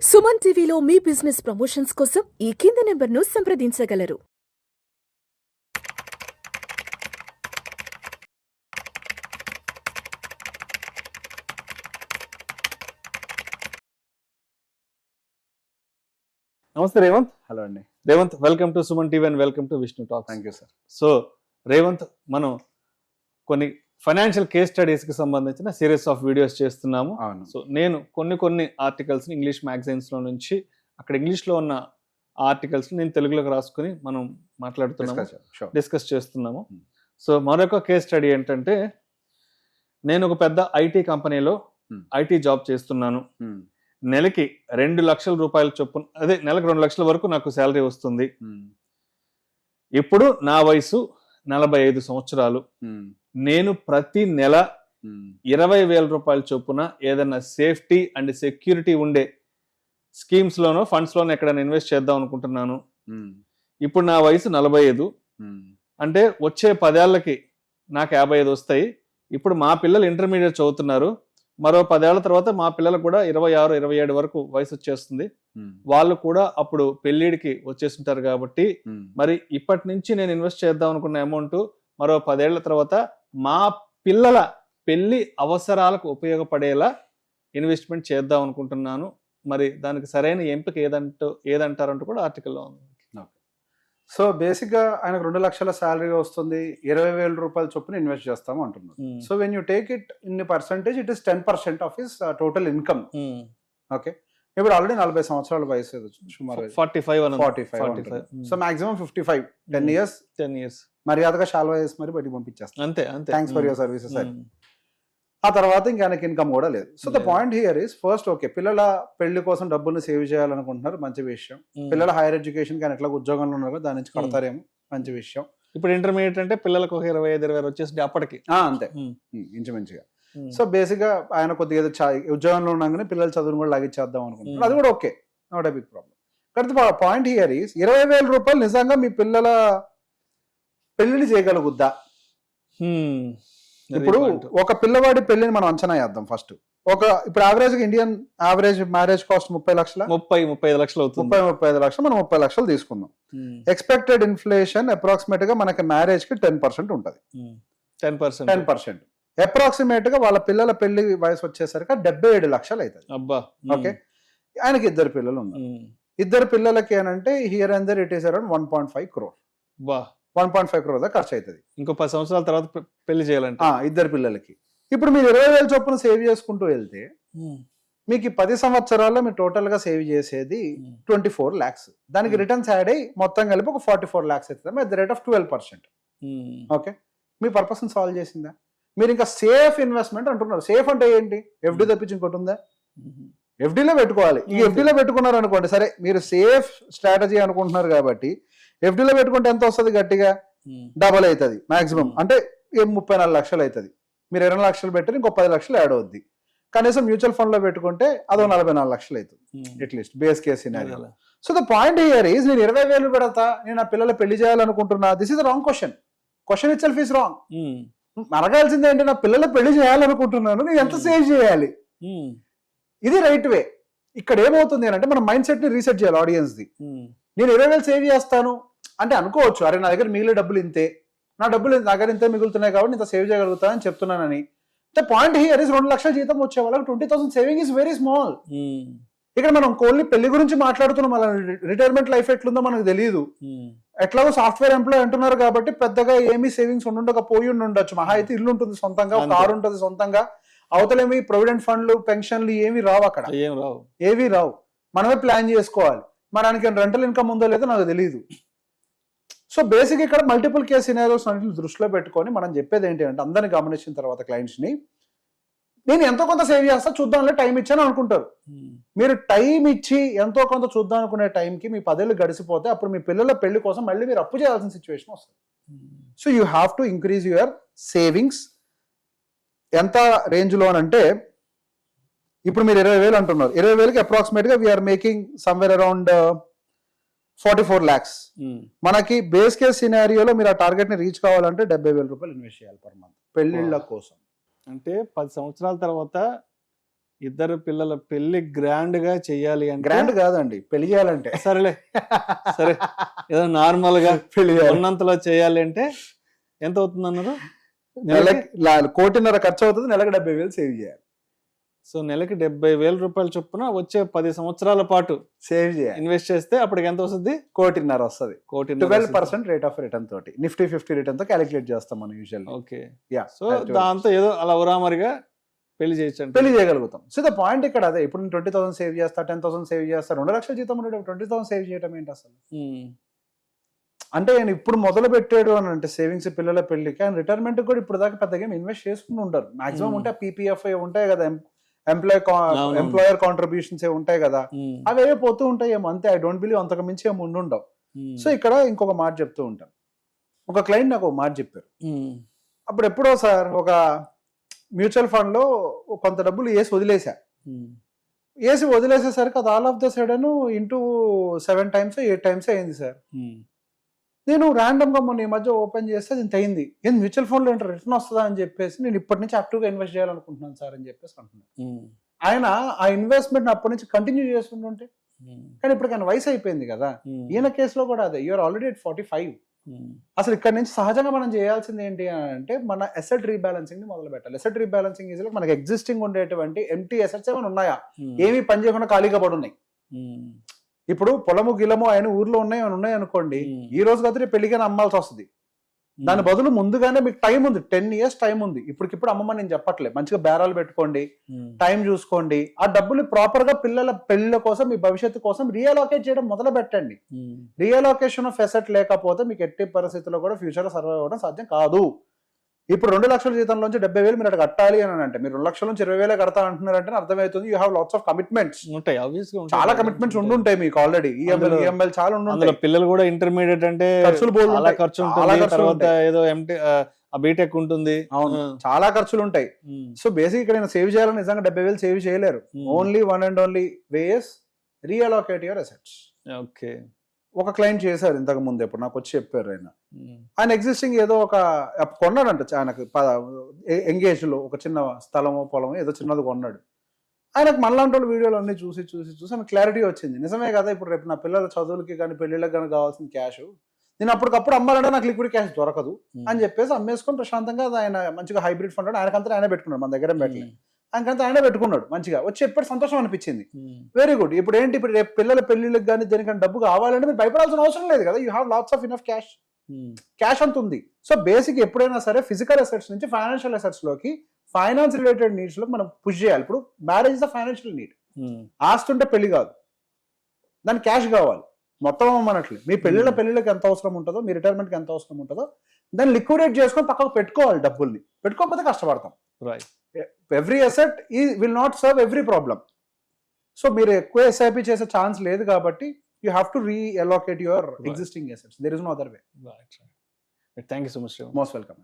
సుమన్ టీవీలో మీ business promotions కోసం ఈ కింది నెంబర్ను సంప్రదించగలరు. నమస్తే రేవంత్. హలో అండి. Revanth, welcome to Suman TV and welcome to Vishnu talks. Thank you sir. So Revanth, మనం కొన్ని ఫైనాన్షియల్ కేస్ స్టడీస్ కి సంబంధించిన సిరీస్ ఆఫ్ వీడియోస్ చేస్తున్నాము. అవును. సో నేను కొన్ని ఆర్టికల్స్ ఇంగ్లీష్ మ్యాగజైన్స్ లో నుంచి అక్కడ ఇంగ్లీష్ లో ఉన్న ఆర్టికల్స్ నేను తెలుగులోకి రాసుకుని మనం మాట్లాడుతున్నాము, డిస్కస్ చేస్తున్నాము. సో మరొక కేస్ స్టడీ ఏంటంటే, నేను ఒక పెద్ద ఐటీ కంపెనీలో ఐటీ జాబ్ చేస్తున్నాను. నెలకి 2 లక్షల రూపాయల చొప్పున, అదే నెలకు 2 లక్షల వరకు నాకు శాలరీ వస్తుంది. ఇప్పుడు నా వయసు 45 సంవత్సరాలు. నేను ప్రతి నెల 20,000 రూపాయల చొప్పున ఏదైనా సేఫ్టీ అండ్ సెక్యూరిటీ ఉండే స్కీమ్స్ లోనో ఫండ్స్ లోనో ఎక్కడైనా ఇన్వెస్ట్ చేద్దాం అనుకుంటున్నాను. ఇప్పుడు నా వయసు 45, అంటే వచ్చే 10 ఏళ్లకి నాకు 55 వస్తాయి. ఇప్పుడు మా పిల్లలు ఇంటర్మీడియట్ చదువుతున్నారు. మరో 10 ఏళ్ల తర్వాత మా పిల్లలకు కూడా 26, 27 వరకు వయసు వచ్చేస్తుంది. వాళ్ళు కూడా అప్పుడు పెళ్లిడికి వచ్చేస్తుంటారు. కాబట్టి మరి ఇప్పటి నుంచి నేను ఇన్వెస్ట్ చేద్దాం అనుకున్న అమౌంట్ మరో 10 ఏళ్ల తర్వాత మా పిల్లల పెళ్లి అవసరాలకు ఉపయోగపడేలా ఇన్వెస్ట్మెంట్ చేద్దాం అనుకుంటున్నాను. మరి దానికి సరైన ఎంపిక ఏదంటారంటూ కూడా ఆర్టికల్లో ఉంది. సో బేసిక్ గా ఆయనకు 2 లక్షల శాలరీ వస్తుంది, 20,000 రూపాయల చొప్పున ఇన్వెస్ట్ చేస్తాము అంటున్నారు. So when you take it in percentage, it is 10% of his total income. Okay, ఇప్పుడు ఆల్రెడీ 40 సంవత్సరాల వయసు సుమారు 45. సో మాక్సిమం 55, 10 ఇయర్స్ మర్యాదగా షాల్వా వేసి మరి బయటికి పంపించేస్తాం. అంతే. Thanks for your services. ఆ తర్వాత ఇంకా ఆయనకి ఇన్కమ్ కూడా లేదు. So the point here is, first okay, పిల్లల పెళ్లి కోసం డబ్బుల్ని సేవ్ చేయాలనుకుంటున్నారు, మంచి విషయం. పిల్లల హైయర్ ఎడ్యుకేషన్ కానీ ఎట్లా ఉద్యోగంలో ఉన్నారు, దాని నుంచి కడతారేమో, మంచి విషయం. ఇప్పుడు ఇంటర్మీడియట్ అంటే పిల్లలకు 25-26 వచ్చేసి అప్పటికి అంతే ఇంచుమించుగా. సో బేసిక్ గా ఆయన కొద్దిగా ఉద్యోగంలో ఉండగానే పిల్లల చదువును కూడా లాగిచ్చేద్దాం అనుకుంటున్నారు. అది కూడా okay, not a big problem. కాబట్టి పాయింట్ హియర్ ఈస్, 20,000 రూపాయలు నిజంగా మీ పిల్లల పెళ్లిని చేయగలుగుద్దా? ఇప్పుడు ఒక పిల్లవాడి పెళ్లిని మనం అంచనా వేద్దాం ఫస్ట్. ఇప్పుడు average Indian average marriage cost 30 లక్షల 35 లక్షలు అవుతుంది. 35 లక్షలు, మనం 30 లక్షలు తీసుకుందాం. ఎక్స్పెక్టెడ్ ఇన్ఫ్లేషన్ అప్రాక్సిమేట్ గా మనకి మ్యారేజ్ కి 10% ఉంటుంది. 10% అప్రాక్సిమేట్ గా వాళ్ళ పిల్లల పెళ్లి వయసు వచ్చేసరికి 77 లక్షలు అవుతుంది. ఓకే, ఆయనకి 2 పిల్లలు ఉన్నారు. 2 పిల్లలకి ఏనంటే here and there it is around 1.5 crore. 1.5 crore దాకా ఖర్చు అవుతుంది. ఇంకో 10 సంవత్సరాల తర్వాత పెళ్లి చేయాలంటే 2 పిల్లలకి. ఇప్పుడు మీరు 20,000 చొప్పున సేవ్ చేసుకుంటూ వెళ్తే మీకు 10 సంవత్సరాల్లో మీరు టోటల్ గా సేవ్ చేసేది 24 lakhs. దానికి రిటర్న్స్ యాడ్ అయ్యి మొత్తం కలిపి ఒక 44 lakhs అవుతుంది at the rate of 12%. Okay, me purpose solve చేసిందా? మీరు ఇంకా సేఫ్ ఇన్వెస్ట్మెంట్ అంటున్నారు. సేఫ్ అంటే ఏంటి? ఎఫ్డి తప్పించి ఇంకోటి ఉందా? ఎఫ్డీలో పెట్టుకోవాలి. ఈ ఎఫ్డీలో పెట్టుకున్నారు అనుకోండి, సరే మీరు సేఫ్ స్ట్రాటజీ అనుకుంటున్నారు కాబట్టి ఎఫ్డీలో పెట్టుకుంటే ఎంత వస్తుంది? గట్టిగా డబల్ అవుతుంది మాక్సిమం, అంటే 34 లక్షలు అవుతుంది. మీరు 20 లక్షలు పెట్టి ఇంకో 10 లక్షలు యాడ్ అవుద్ది. కనీసం మ్యూచువల్ ఫండ్ లో పెట్టుకుంటే అదో 44 లక్షలు అవుతుంది at least base case scenario. So the point here is, నేను 20,000 పెడతా, నేను ఆ పిల్లలు పెళ్లి చేయాలనుకుంటున్నా, this is the wrong question. Question itself is wrong. అడగాల్సింది ఏంటి? నా పిల్లలు పెళ్లి చేయాలనుకుంటున్నాను, నేను ఎంత సేవ్ చేయాలి? ఇది రైట్ వే. ఇక్కడ ఏమవుతుంది అంటే, మన మైండ్ సెట్ ని రీసెట్ చేయాలి ఆడియన్స్ ది. నేను 20,000 సేవ్ చేస్తాను అంటే అనుకోవచ్చు, అరే నా దగ్గర మిగిలే డబ్బులు ఇంతే, నా దగ్గర ఇంతే మిగులుతున్నాయి కాబట్టి ఇంత సేవ్ చేయగలుగుతానని చెప్తున్నానని. ద పాయింట్ హియర్ ఇస్, 2 లక్షల జీతం వచ్చే వాళ్ళకి 20,000 సేవింగ్ ఇస్ వెరీ స్మాల్. ఇక్కడ మనం ఓన్లీ పెళ్లి గురించి మాట్లాడుతున్నాం. అలా రిటైర్మెంట్ లైఫ్ ఎట్లుందో మనకు తెలియదు. ఎట్లాగో సాఫ్ట్వేర్ ఎంప్లాయ్ అంటున్నారు కాబట్టి పెద్దగా ఏమీ సేవింగ్స్ ఉండకపోయి ఉండొచ్చు. మహా అయితే ఇల్లు ఉంటుంది సొంతంగా, కారు ఉంటుంది సొంతంగా, అవతలేమి ప్రొవిడెంట్ ఫండ్లు, పెన్షన్లు ఏమి రావు అక్కడ, ఏవి రావు. మనమే ప్లాన్ చేసుకోవాలి. మరి ఆయనకి రెంటల్ ఇన్కమ్ ఉందో లేదో నాకు తెలియదు. సో బేసిక్ ఇక్కడ మల్టిపుల్ కేస్ సినారియోస్ అన్నింటిని దృష్టిలో పెట్టుకొని మనం చెప్పేది ఏంటి అంటే, అందరిని గమనించిన తర్వాత క్లయింట్స్ ని, నేను ఎంతో కొంత సేవ్ చేస్తా, చూద్దాంలే టైం ఇచ్చాను అనుకుంటారు. మీరు టైం ఇచ్చి ఎంతో కొంత చూద్దాం అనుకునే టైంకి మీ 10 ఏళ్ళు గడిచిపోతే అప్పుడు మీ పిల్లల పెళ్లి కోసం మళ్ళీ మీరు అప్పు చేయాల్సిన సిచ్యువేషన్ వస్తుంది. So you have to increase your savings. ఎంత రేంజ్ లో అంటే, ఇప్పుడు మీరు 20,000 అంటున్నారు, 20,000కి అప్రాక్సిమేట్ గా we're making somewhere around 44 lakhs. మనకి బేస్ కేస్ సినారియోలో మీరు ఆ టార్గెట్ ని రీచ్ కావాలంటే 70,000 రూపాయలు ఇన్వెస్ట్ చేయాలి పర్ మంత్ పెళ్లిళ్ళ కోసం. అంటే 10 సంవత్సరాల తర్వాత ఇద్దరు పిల్లల పెళ్లి గ్రాండ్ గా చెయ్యాలి అంటే గ్రాండ్ కాదండి, పెళ్లి చేయాలంటే. సరేలే, సరే ఏదో నార్మల్ గా పెళ్లి ఉన్నంతలో చేయాలి అంటే ఎంత అవుతుంది అన్నారు? నెలకి 1.5 కోటి ఖర్చు అవుతుంది, నెలకు 70,000 సేవ్ చేయాలి. సో నెలకి 70,000 రూపాయల చొప్పున వచ్చే 10 సంవత్సరాల పాటు సేవ్ చేయాలి. ఇన్వెస్ట్ చేస్తే అప్పటికి ఎంత వస్తుంది? 1.5 కోటి వస్తుంది. 12% రేట్ ఆఫ్ రిటర్న్ తోటి నిఫ్టీ 50 రిటర్న్ తో క్యాలిక్యులేట్ చేస్తాం మనం యూజువల్లీ. Okay, yeah. సో దాంతో ఏదో అలా ఉరామరిగా పెళ్లి చేయొచ్చు, పెళ్లి చేయగలుగుతాం. సో ద పాయింట్ ఇక్కడ అదే. ఇప్పుడు 20,000 సేవ్ చేస్తా, 10,000 సేవ్ చేస్తా, 2 లక్షల జీతం ఉండేది 20,000 సేవ్ చేయడం ఏంటి అసలు? అంటే ఆయన ఇప్పుడు మొదలు పెట్టాడు అని అంటే సేవింగ్స్ పిల్లల పెళ్లికి, ఆయన రిటైర్మెంట్ కూడా ఇప్పుడు దాకా పెద్దగా ఇన్వెస్ట్ చేసుకుని ఉంటారు. మాక్సిమం ఉంటే పీపీఎఫ్ ఉంటాయి కదా, ఎంప్లాయర్ కాంట్రిబ్యూషన్స్ ఉంటాయి కదా, అవి ఏవో పోతూ ఉంటాయి ఏమో అంతే. ఐ డోంట్ బిలీవ్ అంతకు మించి ఏమి ఉండుండవు. సో ఇక్కడ ఇంకొక మాట చెప్తూ ఉంటాను. ఒక క్లయింట్ నాకు ఒక మాట చెప్పారు. అప్పుడు ఎప్పుడో సార్ ఒక మ్యూచువల్ ఫండ్ లో కొంత డబ్బులు వేసి వదిలేసేసరికి అది all of the sudden into 7 times 8 times అయింది సార్. నేను ర్యాండమ్ గా మొన్న ఈ మధ్య ఓపెన్ చేస్తే అది ఇంత అయింది. ఏం మ్యూచువల్ ఫండ్ లో ఏంటో రిటర్న్ వస్తుందా అని చెప్పేసి నేను ఇప్పటి నుంచి యాక్టివ్ గా ఇన్వెస్ట్ చేయాలనుకుంటున్నాను సార్ అని చెప్పేసి అంటున్నాను. ఆయన ఆ ఇన్వెస్ట్మెంట్ అప్పటి నుంచి కంటిన్యూ చేస్తుంటే, కానీ ఇప్పుడు ఆయన వయసు అయిపోయింది కదా. ఈయన కేసులో కూడా అదే, యూఆర్ ఆల్రెడీ at 45. అసలు ఇక్కడ నుంచి సహజంగా మనం చేయాల్సింది ఏంటి అని అంటే మన అసెట్ రీబ్యాలెన్సింగ్ ని మొదలు పెట్టాలి. అసెట్ రీబ్యాలెన్సింగ్ ఈజ్ మనకి ఎగ్జిస్టింగ్ ఉండేటువంటి ఎంటీ అసెట్స్ ఏమైనా ఉన్నాయా, ఏమి పని చేయకుండా ఖాళీగా పడి ఉన్నాయి. ఇప్పుడు పొలము గిలము ఆయన ఊర్లో ఉన్నాయి అనుకోండి, ఈ రోజు కదా పెళ్లిగానే అమ్మాల్సి వస్తుంది. దాని బదులు ముందుగానే మీకు టైం ఉంది, 10 years టైం ఉంది. ఇప్పటికిప్పుడు అమ్మమ్మ నేను చెప్పట్లేదు, మంచిగా బేరాలు పెట్టుకోండి, టైం చూసుకోండి, ఆ డబ్బులు ప్రాపర్ గా పిల్లల పెళ్లిళ్ళ కోసం మీ భవిష్యత్తు కోసం రీఅలోకేట్ చేయడం మొదలు పెట్టండి. రీఅలోకేషన్ ఆఫ్ అసెట్ లేకపోతే మీకు ఎట్టి పరిస్థితుల్లో కూడా ఫ్యూచర్ లో సర్వైవ్ అవ్వడం సాధ్యం కాదు. ఇప్పుడు 2 లక్షల జీతంలోంచి 70,000 మీరు అటు కట్టాలి అని అంటే, మీరు 2 లక్షల నుంచి 20,000 కడతా అంటున్నారంటే అర్థమవుతుంది you have lots of commitments. ఉంటాయి, చాలా కమిట్మెంట్స్ ఉండుంటాయి మీకు ఆల్రెడీ. ఈఎంఐ చాలా ఉండుంటాయి. పిల్లలు కూడా ఇంటర్మీడియట్ అంటే ఖర్చు ఉంటుంది, ఏదో బీటెక్ ఉంటుంది, అవును చాలా ఖర్చులు ఉంటాయి. సో బేసిక్ ఇక్కడ నేను సేవ్ చేయాలని నిజంగా 70,000 సేవ్ చేయలేరు. Only one and only ways reallocate your assets. Okay. ఒక క్లయింట్ చేశారు ఇంతకు ముందు, ఎప్పుడు నాకు వచ్చి చెప్పారు. ఆయన ఎగ్జిస్టింగ్ ఏదో ఒక కొన్నాడంట, ఆయనకు ఎంగేజ్ లో ఒక చిన్న స్థలమో పొలమో ఏదో చిన్నది కొన్నాడు. ఆయనకు మనలాంటి వాళ్ళు వీడియోలు అన్ని చూసి ఆయన క్లారిటీ వచ్చింది. నిజమే కదా, ఇప్పుడు రేపు నా పిల్లల చదువులకి కానీ పెళ్లిళ్ళకి కానీ కావాల్సిన క్యాష్ నేను అప్పటికప్పుడు అమ్మాలంటే నాకు లిక్విడ్ క్యాష్ దొరకదు అని చెప్పేసి అమ్మేసుకొని ప్రశాంతంగా ఆయన మంచిగా హైబ్రిడ్ ఫండ్ ఆయనకంతా ఆయన పెట్టుకున్నాడు, మన దగ్గర పెట్టలేదు. ఆయనకంతా ఆయనే పెట్టుకున్నాడు. మంచిగా వచ్చి ఎప్పుడు సంతోషం అనిపించింది. Very good. ఇప్పుడు ఏంటి, ఇప్పుడు రేపు పిల్లల పెళ్లిళ్ళకి కానీ దేనికన్నా డబ్బు కావాలంటే మీరు భయపడాల్సిన అవసరం లేదు కదా. You have lots of enough cash అంత ఉంది. సో బేసిక్ ఎప్పుడైనా సరే ఫిజికల్ అసెట్స్ నుంచి ఫైనాన్షియల్ అసెట్స్ లోకి, ఫైనాన్స్ రిలేటెడ్ నీడ్స్ లో మనం పుష్ చేయాలి. ఇప్పుడు marriage is a financial need. ఆస్తుంటే పెళ్లి కాదు, దానికి క్యాష్ కావాలి. మొత్తం అమ్మనట్లు మీ పెళ్లిళ్ళకి ఎంత అవసరం ఉంటుందో, మీ రిటైర్మెంట్కి ఎంత అవసరం ఉంటుందో దాన్ని లిక్విడేట్ చేసుకొని పక్కకు పెట్టుకోవాలి. డబ్బుల్ని పెట్టుకోకపోతే కష్టపడతాం. Every asset will not serve every problem. So మీరు ఎక్కువ ఎస్ఐపి చేసే ఛాన్స్ లేదు కాబట్టి you have to reallocate your existing assets. There is no other way. Thank you so much. Most welcome.